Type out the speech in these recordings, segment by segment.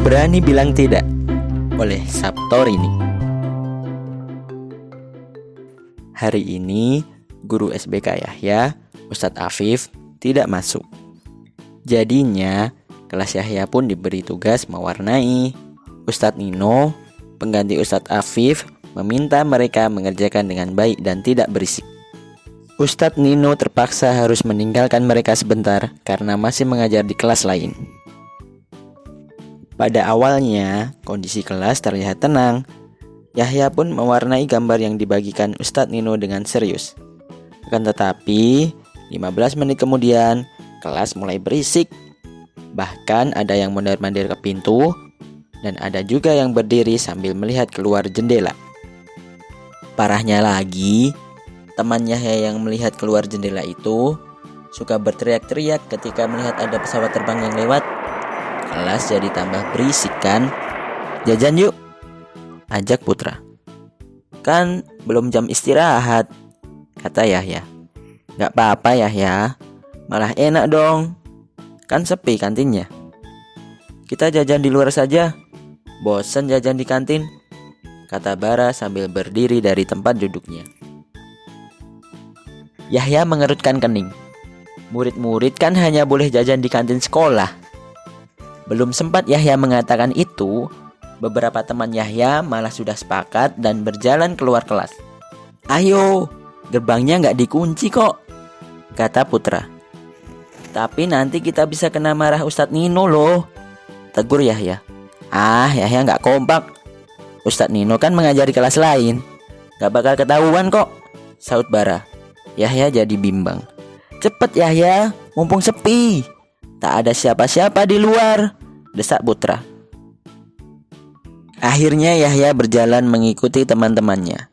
Berani bilang tidak oleh Saptorini. Hari ini guru SBK Yahya, Ustadz Afif, tidak masuk. Jadinya kelas Yahya pun diberi tugas mewarnai. Ustadz Nino, pengganti Ustadz Afif, meminta mereka mengerjakan dengan baik dan tidak berisik. Ustadz Nino terpaksa harus meninggalkan mereka sebentar karena masih mengajar di kelas lain. Pada awalnya, kondisi kelas terlihat tenang. Yahya pun mewarnai gambar yang dibagikan Ustadz Nino dengan serius. Akan tetapi, 15 menit kemudian, kelas mulai berisik. Bahkan ada yang mondar-mandir ke pintu, dan ada juga yang berdiri sambil melihat keluar jendela. Parahnya lagi, teman Yahya yang melihat keluar jendela itu suka berteriak-teriak ketika melihat ada pesawat terbang yang lewat. Kelas jadi tambah berisik kan? Jajan yuk, ajak Putra. Kan belum jam istirahat, kata Yahya. Gak apa-apa Yahya, malah enak dong. Kan sepi kantinnya. Kita jajan di luar saja, bosan jajan di kantin, kata Bara sambil berdiri dari tempat duduknya. Yahya mengerutkan kening. Murid-murid kan hanya boleh jajan di kantin sekolah. Belum sempat Yahya mengatakan itu, beberapa teman Yahya malah sudah sepakat dan berjalan keluar kelas. Ayo, gerbangnya nggak dikunci kok, kata Putra. Tapi nanti kita bisa kena marah Ustadz Nino loh, tegur Yahya. Yahya nggak kompak. Ustadz Nino kan mengajari kelas lain, nggak bakal ketahuan kok, saut Bara. Yahya jadi bimbang. Cepet Yahya, mumpung sepi. Tak ada siapa-siapa di luar, desak Putra. Akhirnya Yahya berjalan mengikuti teman-temannya.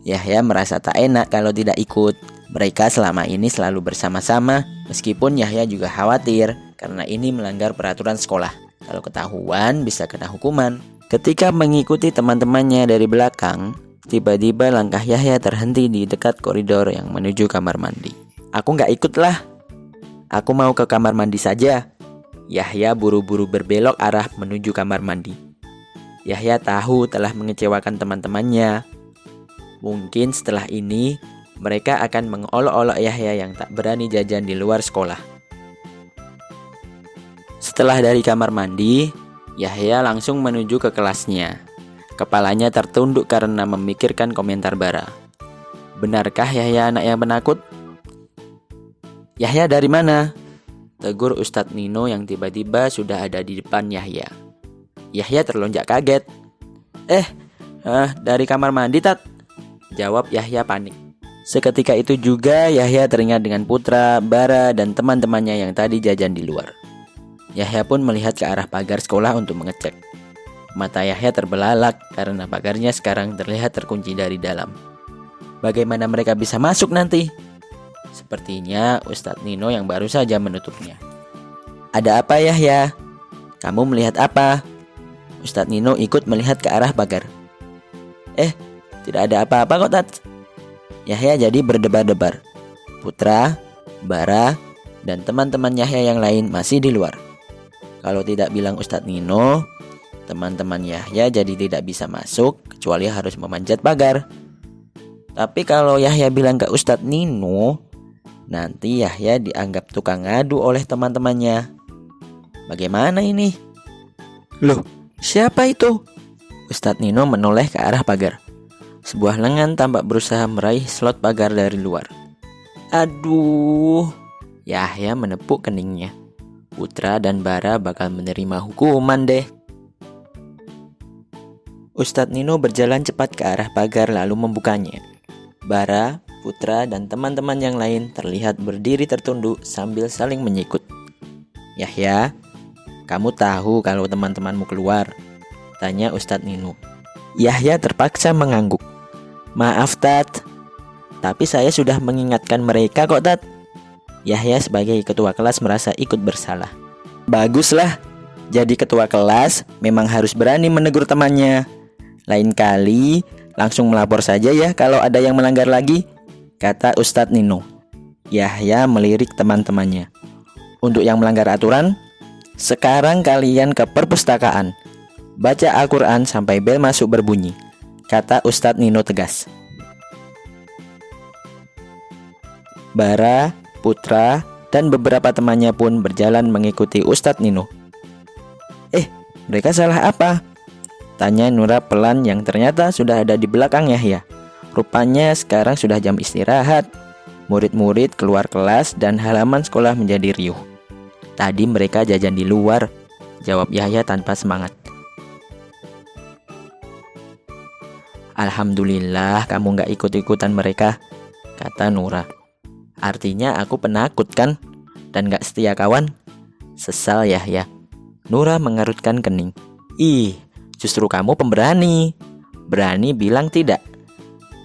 Yahya merasa tak enak kalau tidak ikut. Mereka selama ini selalu bersama-sama, meskipun Yahya juga khawatir karena ini melanggar peraturan sekolah. Kalau ketahuan bisa kena hukuman. Ketika mengikuti teman-temannya dari belakang, tiba-tiba langkah Yahya terhenti di dekat koridor yang menuju kamar mandi. Aku gak ikut lah. Aku mau ke kamar mandi saja. Yahya buru-buru berbelok arah menuju kamar mandi. Yahya tahu telah mengecewakan teman-temannya. Mungkin setelah ini mereka akan mengolok-olok Yahya yang tak berani jajan di luar sekolah. Setelah dari kamar mandi, Yahya langsung menuju ke kelasnya. Kepalanya tertunduk karena memikirkan komentar Bara. Benarkah Yahya anak yang penakut? Yahya dari mana? Tegur Ustadz Nino yang tiba-tiba sudah ada di depan Yahya. Yahya terlonjak kaget. Dari kamar mandi Tat, jawab Yahya panik. Seketika itu juga Yahya teringat dengan Putra, Bara, dan teman-temannya yang tadi jajan di luar. Yahya pun melihat ke arah pagar sekolah untuk mengecek. Mata Yahya terbelalak karena pagarnya sekarang terlihat terkunci dari dalam. Bagaimana mereka bisa masuk nanti? Sepertinya Ustadz Nino yang baru saja menutupnya. Ada apa Yahya? Kamu melihat apa? Ustadz Nino ikut melihat ke arah pagar. Tidak ada apa-apa kok Tat. Yahya jadi berdebar-debar. Putra, Bara, dan teman-teman Yahya yang lain masih di luar. Kalau tidak bilang Ustadz Nino, teman-teman Yahya jadi tidak bisa masuk kecuali harus memanjat pagar. Tapi kalau Yahya bilang ke Ustadz Nino, nanti Yahya dianggap tukang ngadu oleh teman-temannya. Bagaimana ini? Loh, siapa itu? Ustadz Nino menoleh ke arah pagar. Sebuah lengan tampak berusaha meraih slot pagar dari luar. Aduh, Yahya menepuk keningnya. Putra dan Bara bakal menerima hukuman deh. Ustadz Nino berjalan cepat ke arah pagar lalu membukanya. Bara, Putra, dan teman-teman yang lain terlihat berdiri tertunduk sambil saling menyikut. Yahya, kamu tahu kalau teman-temanmu keluar? Tanya Ustadz Nino. Yahya terpaksa mengangguk. Maaf Tat, tapi saya sudah mengingatkan mereka kok Tat. Yahya sebagai ketua kelas merasa ikut bersalah. Baguslah, jadi ketua kelas memang harus berani menegur temannya. Lain kali langsung melapor saja ya kalau ada yang melanggar lagi, kata Ustadz Nino. Yahya melirik teman-temannya. Untuk yang melanggar aturan, Sekarang kalian ke perpustakaan. Baca Al-Quran sampai bel masuk berbunyi, kata Ustadz Nino tegas. Bara, Putra, dan beberapa temannya pun berjalan mengikuti Ustadz Nino. Mereka salah apa? Tanya Nura pelan yang ternyata sudah ada di belakang Yahya. Rupanya sekarang sudah jam istirahat. Murid-murid keluar kelas dan halaman sekolah menjadi riuh. Tadi mereka jajan di luar, jawab Yahya tanpa semangat. Alhamdulillah kamu gak ikut-ikutan mereka, kata Nura. Artinya aku penakut kan? Dan gak setia kawan? Sesal Yahya. Nura mengerutkan kening. Ih, justru kamu pemberani. Berani bilang tidak.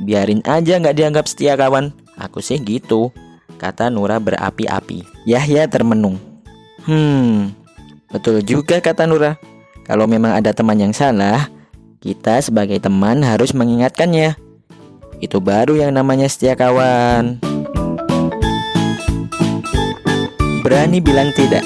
Biarin aja gak dianggap setia kawan. Aku sih gitu, kata Nura berapi-api. Yahya termenung. Betul juga kata Nura. Kalau memang ada teman yang salah, kita sebagai teman harus mengingatkannya. Itu baru yang namanya setia kawan. Berani bilang tidak.